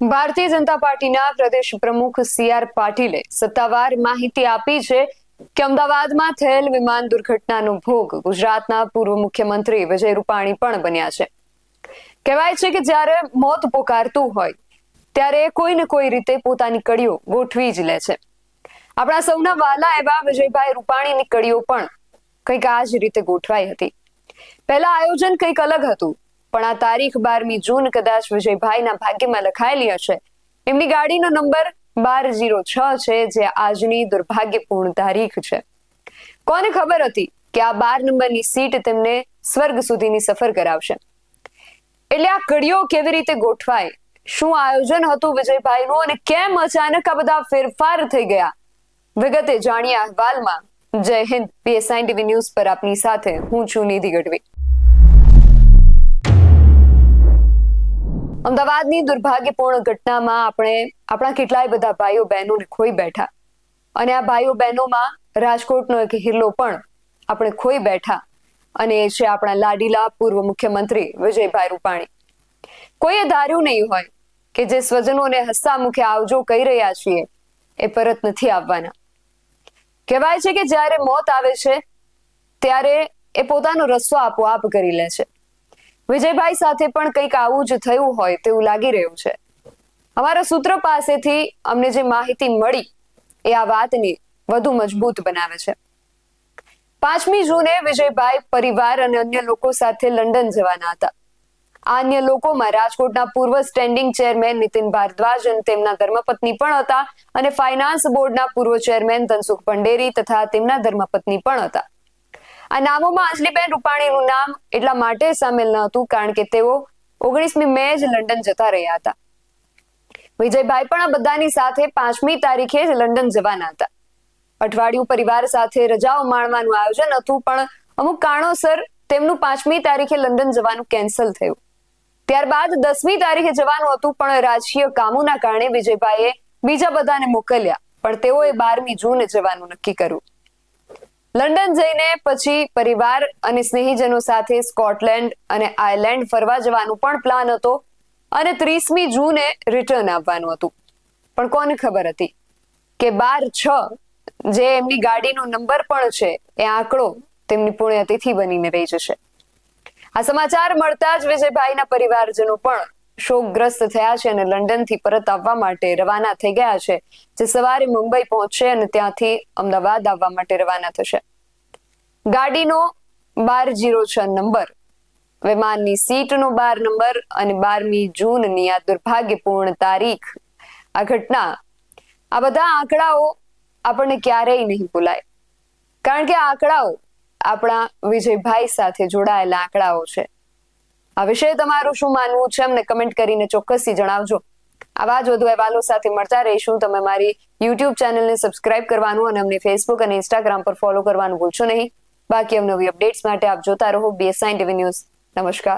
ભારતીય જનતા પાર્ટીના પ્રદેશ પ્રમુખ CR પાટીલે સત્તાવાર માહિતી આપી છે કે અમદાવાદમાં થયેલ વિમાન દુર્ઘટનાનો ભોગ ગુજરાતના પૂર્વ મુખ્યમંત્રી વિજય રૂપાણી પણ બન્યા છે। કહેવાય છે કે જ્યારે મોત પોકારતું હોય ત્યારે કોઈ ને કોઈ રીતે પોતાની કડીઓ ગોઠવી જ લે છે। આપણા સૌના વાલા એવા વિજયભાઈ રૂપાણીની કડીઓ પણ કંઈક આ જ રીતે ગોઠવાઈ હતી। પહેલા આયોજન કંઈક અલગ હતું, પણ આ તારીખ 12મી જૂન કદાચ વિજયભાઈના ભાગ્યમાં લખાયેલી હશે। એમની ગાડીનો નંબર 1206 છે, જે આજની દુર્ભાગ્યપૂર્ણ તારીખ છે। કોને ખબર હતી કે આ 12 નંબરની સીટ તેમને સ્વર્ગ સુધીની સફર કરાવશે? એટલે આ કડીઓ કેવી રીતે ગોઠવાય, શું આયોજન હતું વિજયભાઈનું અને કેમ અચાનક આ બધા ફેરફાર થઈ ગયા, વિગતે જાણીએ અહેવાલમાં। જય હિન્દ, PSI TV ન્યૂઝ પર આપની સાથે હું છું નિધિ ગઢવી। અમદાવાદની દુર્ભાગ્યપૂર્ણ ઘટનામાં આપણે આપણા કેટલાય બધા ભાઈઓ બહેનોને ખોઈ બેઠા, અને આ ભાઈઓ બહેનોમાં રાજકોટનો એક હિલ્લો પણ આપણે ખોઈ બેઠા, અને એ છે આપણા લાડીલા પૂર્વ મુખ્યમંત્રી વિજયભાઈ રૂપાણી। કોઈએ ધાર્યું નહીં હોય કે જે સ્વજનોને હસતા મુખે આવજો કહી રહ્યા છીએ એ પરત નથી આવવાના। કહેવાય છે કે જ્યારે મોત આવે છે ત્યારે એ પોતાનો રસ્તો આપોઆપ કરી લે છે। વિજયભાઈ સાથે પણ કંઈક આવું જ થયું હોય તેવું લાગી રહ્યું છે। અમારા સૂત્રો પાસેથી અમને જે માહિતી મળી એ આ વાતને વધુ મજબૂત બનાવે છે। 5મી જૂને વિજયભાઈ પરિવાર અને અન્ય લોકો સાથે લંડન જવાના હતા। આ અન્ય લોકોમાં રાજકોટના પૂર્વ સ્ટેન્ડિંગ ચેરમેન નીતિન ભારદ્વાજ અને તેમના ધર્મપત્ની પણ હતા, અને ફાઇનાન્સ બોર્ડના પૂર્વ ચેરમેન ધનસુખ ભંડેરી તથા તેમના ધર્મપત્ની પણ હતા। આ નામોમાં અંજલિબેન રૂપાણીનું નામ એટલા માટે સામેલ ન હતું કારણ કે તેઓ 19મી મે જ લંડન જતા રહ્યા હતા। વિજયભાઈ પણ આ બધાની સાથે 5મી તારીખે જ લંડન જવાના હતા। અઠવાડિયું પરિવાર સાથે રજાઓ માણવાનું આયોજન હતું, પણ અમુક કારણોસર તેમનું 5મી તારીખે લંડન જવાનું કેન્સલ થયું। ત્યારબાદ 10મી તારીખે જવાનું હતું, પણ રાજકીય કામોના કારણે વિજયભાઈએ બીજા બધાને મોકલ્યા, પણ તેઓએ 12મી જૂને જવાનું નક્કી કર્યું। લંડન જઈને પછી પરિવાર અને સ્નેહીજનો સાથે સ્કોટલેન્ડ અને આયર્લેન્ડ ફરવા જવાનું પણ પ્લાન હતો, અને 30મી જૂને રિટર્ન આવવાનું હતું। પણ કોને ખબર હતી કે 12/6 જે એમની ગાડીનો નંબર પણ છે એ આંકડો તેમની પુણ્યતિથિ બનીને રહી જશે। આ સમાચાર મળતા જ વિજયભાઈના પરિવારજનો પણ શોકગ્રસ્ત થયા છે અને લંડનથી પરત આવવા માટે રવાના થઈ ગયા છે, જે સવારે મુંબઈ પહોંચશે અને ત્યાંથી અમદાવાદ આવવા માટે રવાના થશે। ગાડીનો 1206 નંબર, વિમાનની સીટનો 12 નંબર અને 12મી જૂનની આ દુર્ભાગ્યપૂર્ણ તારીખ, આ ઘટના, આ બધા આંકડાઓ આપણને ક્યારેય નહીં ભૂલાય, કારણ કે આ આંકડાઓ આપણા વિજયભાઈ સાથે જોડાયેલા આંકડાઓ છે। આ વિશે તમારું શું માનવું છે અમને કમેન્ટ કરીને ચોક્કસથી જણાવજો। આવા જ વધુ અહેવાલો સાથે મળતા રહીશું। તમે મારી YouTube ચેનલને સબસ્ક્રાઇબ કરવાનું અને અમને Facebook અને Instagram પર ફોલો કરવાનું ભૂલશો નહીં। બાકી અવનવી અપડેટ્સ માટે આપ જોતા રહો PSI TV ન્યૂઝ। નમસ્કાર।